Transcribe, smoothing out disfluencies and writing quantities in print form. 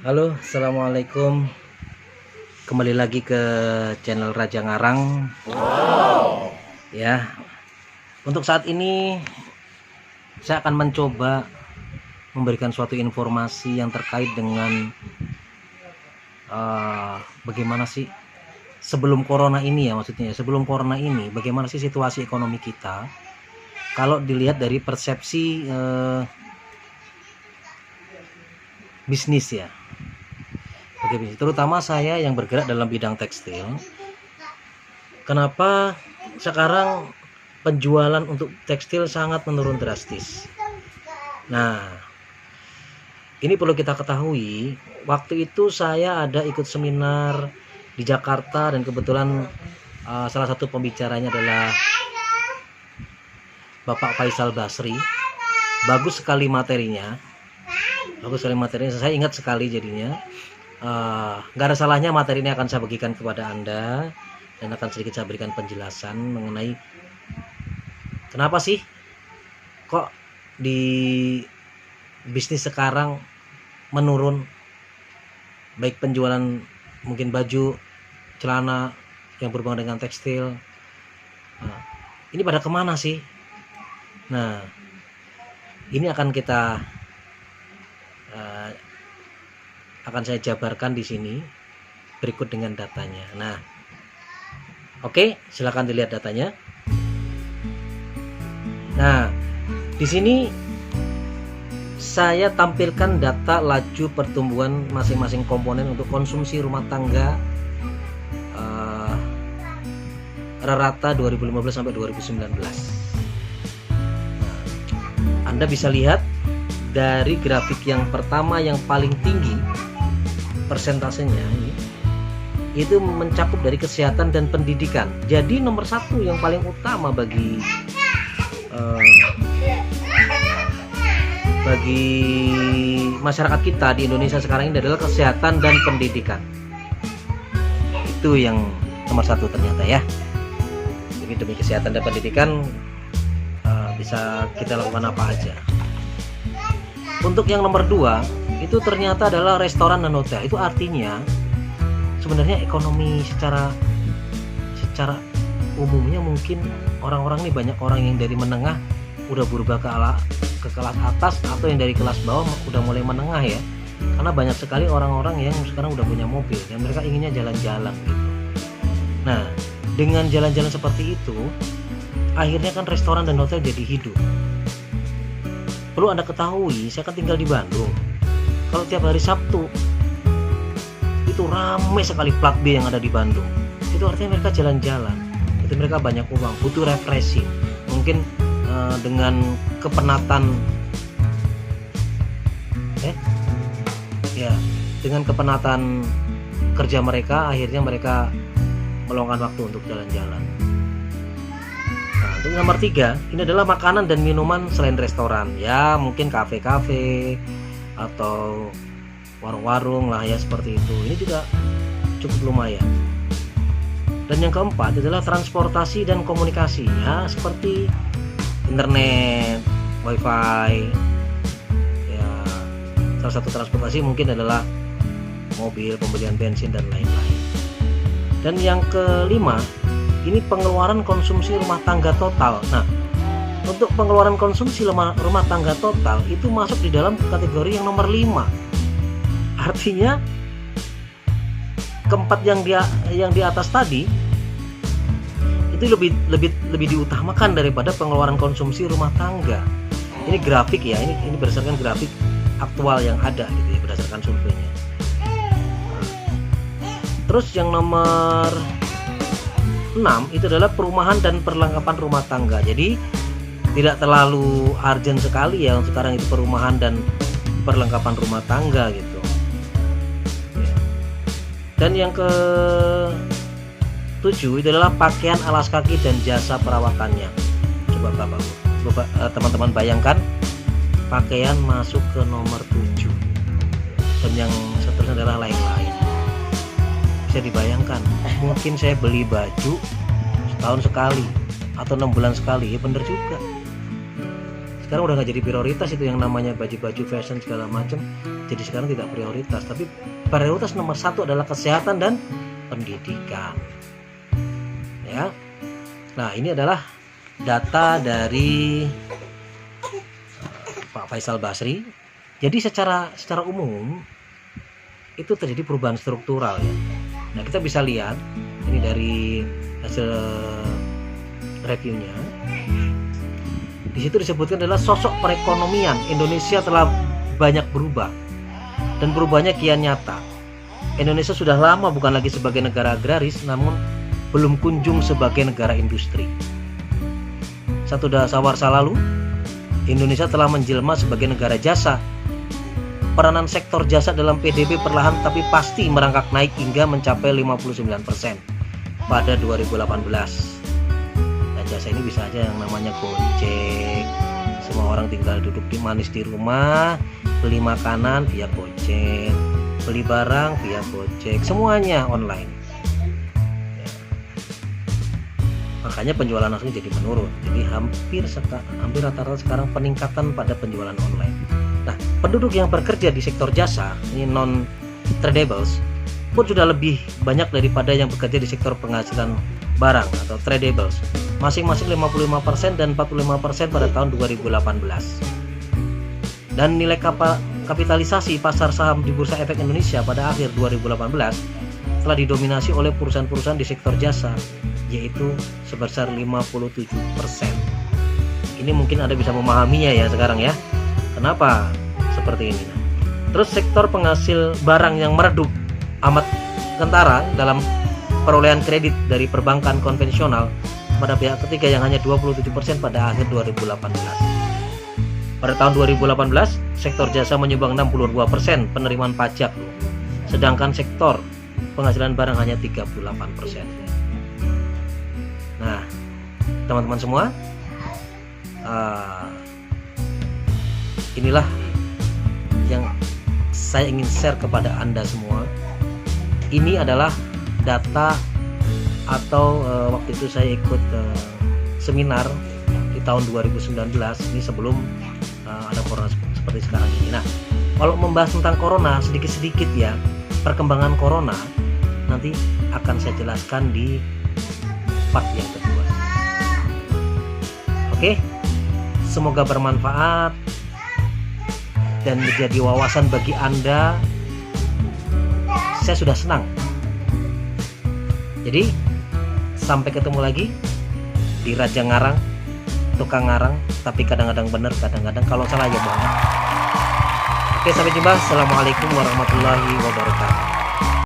Halo, assalamualaikum. Kembali lagi ke channel Raja Ngarang. Ya, untuk saat ini saya akan mencoba memberikan suatu informasi yang terkait dengan bagaimana sih sebelum corona ini ya, maksudnya sebelum corona ini bagaimana sih situasi ekonomi kita kalau dilihat dari persepsi bisnis ya. Oke, terutama saya yang bergerak dalam bidang tekstil. Kenapa sekarang penjualan untuk tekstil sangat menurun drastis? Nah, ini perlu kita ketahui. Waktu itu saya ada ikut seminar di Jakarta dan kebetulan salah satu pembicaranya adalah Bapak Faisal Basri. Bagus sekali materinya. Saya ingat sekali jadinya. Gak ada salahnya materi ini akan saya bagikan kepada Anda dan akan sedikit saya berikan penjelasan mengenai kenapa sih kok di bisnis sekarang menurun, baik penjualan mungkin baju, celana yang berhubungan dengan tekstil. Ini pada kemana sih? Nah, ini akan kita akan saya jabarkan di sini berikut dengan datanya. Nah, oke, silakan dilihat datanya. Nah, di sini saya tampilkan data laju pertumbuhan masing-masing komponen untuk konsumsi rumah tangga rata 2015 sampai 2019. Nah, Anda bisa lihat dari grafik yang pertama yang paling tinggi persentasenya ini itu mencakup dari kesehatan dan pendidikan. Jadi nomor satu yang paling utama bagi masyarakat kita di Indonesia sekarang ini adalah kesehatan dan pendidikan. Itu yang nomor satu ternyata ya. Jadi demi kesehatan dan pendidikan bisa kita lakukan apa aja. Untuk yang nomor dua itu ternyata adalah restoran dan hotel. Itu artinya sebenarnya ekonomi secara umumnya mungkin orang-orang ini banyak orang yang dari menengah udah berubah ke kelas atas atau yang dari kelas bawah udah mulai menengah ya. Karena banyak sekali orang-orang yang sekarang udah punya mobil dan mereka inginnya jalan-jalan gitu. Nah, dengan jalan-jalan seperti itu akhirnya kan restoran dan hotel jadi hidup. Perlu Anda ketahui, saya kan tinggal di Bandung. Kalau tiap hari Sabtu itu ramai sekali plat B yang ada di Bandung. Itu artinya mereka jalan-jalan. Itu mereka banyak uang, butuh refreshing. Mungkin dengan kepenatan dengan kepenatan kerja mereka, akhirnya mereka meluangkan waktu untuk jalan-jalan. Nah, untuk nomor 3, ini adalah makanan dan minuman selain restoran. Ya, mungkin kafe-kafe atau warung-warung lah ya seperti itu. Ini juga cukup lumayan. Dan yang keempat adalah transportasi dan komunikasi ya, seperti internet, wifi ya. Salah satu transportasi mungkin adalah mobil, pembelian bensin dan lain-lain. Dan yang kelima, ini pengeluaran konsumsi rumah tangga total. Nah, untuk pengeluaran konsumsi rumah tangga total itu masuk di dalam kategori yang nomor 5. Artinya keempat yang di atas tadi itu lebih diutamakan daripada pengeluaran konsumsi rumah tangga. Ini grafik ya, ini berdasarkan grafik aktual yang ada gitu ya, berdasarkan surveinya. Terus yang nomor 6 itu adalah perumahan dan perlengkapan rumah tangga. Jadi tidak terlalu urgent sekali ya sekarang itu perumahan dan perlengkapan rumah tangga gitu. Dan yang ke-7 itu adalah pakaian, alas kaki dan jasa perawatannya. Coba teman-teman bayangkan, pakaian masuk ke nomor 7. Dan yang seterusnya adalah lain-lain. Bisa dibayangkan, mungkin saya beli baju setahun sekali atau 6 bulan sekali, ya bener juga. sekarang udah nggak jadi prioritas itu yang namanya baju-baju fashion segala macam. Jadi sekarang tidak prioritas, tapi prioritas nomor satu adalah kesehatan dan pendidikan. Ya. Nah, ini adalah data dari Pak Faisal Basri. Jadi secara umum itu terjadi perubahan struktural ya. Nah, kita bisa lihat ini dari hasil reviewnya. Di situ disebutkan adalah sosok perekonomian Indonesia telah banyak berubah dan perubahannya kian nyata. Indonesia sudah lama bukan lagi sebagai negara agraris, namun belum kunjung sebagai negara industri. Satu dasawarsa lalu, Indonesia telah menjelma sebagai negara jasa. Peranan sektor jasa dalam PDB perlahan tapi pasti merangkak naik hingga mencapai 59% pada 2018. Dan jasa ini bisa aja yang namanya Gojek. Semua orang tinggal duduk di manis di rumah, beli makanan via Gojek, beli barang via Gojek, semuanya online. Ya. Makanya penjualan langsung jadi menurun. Jadi hampir rata-rata sekarang peningkatan pada penjualan online. Nah, penduduk yang bekerja di sektor jasa, ini non-tradables, pun sudah lebih banyak daripada yang bekerja di sektor penghasilan barang atau tradables. Masing-masing 55% dan 45% pada tahun 2018. Dan nilai kapitalisasi pasar saham di Bursa Efek Indonesia pada akhir 2018 telah didominasi oleh perusahaan-perusahaan di sektor jasa, yaitu sebesar 57%. Ini mungkin Anda bisa memahaminya ya sekarang ya. Kenapa seperti ini? Terus sektor penghasil barang yang meredup amat kentara dalam perolehan kredit dari perbankan konvensional pada pihak ketiga yang hanya 27% pada akhir 2018. Pada tahun 2018, sektor jasa menyumbang 62% penerimaan pajak, sedangkan sektor penghasilan barang hanya 38%. Nah, teman-teman semua, inilah yang saya ingin share kepada Anda semua. Ini adalah data atau waktu itu saya ikut seminar di tahun 2019, ini sebelum ada corona seperti sekarang ini. Nah, kalau membahas tentang corona sedikit-sedikit ya, perkembangan corona nanti akan saya jelaskan di part yang kedua. Oke, semoga bermanfaat dan menjadi wawasan bagi Anda. Saya sudah senang. Jadi sampai ketemu lagi di Raja Ngarang, tukang ngarang, tapi kadang-kadang benar, kadang-kadang kalau salah ya bohong. Oke, sampai jumpa. Assalamualaikum warahmatullahi wabarakatuh.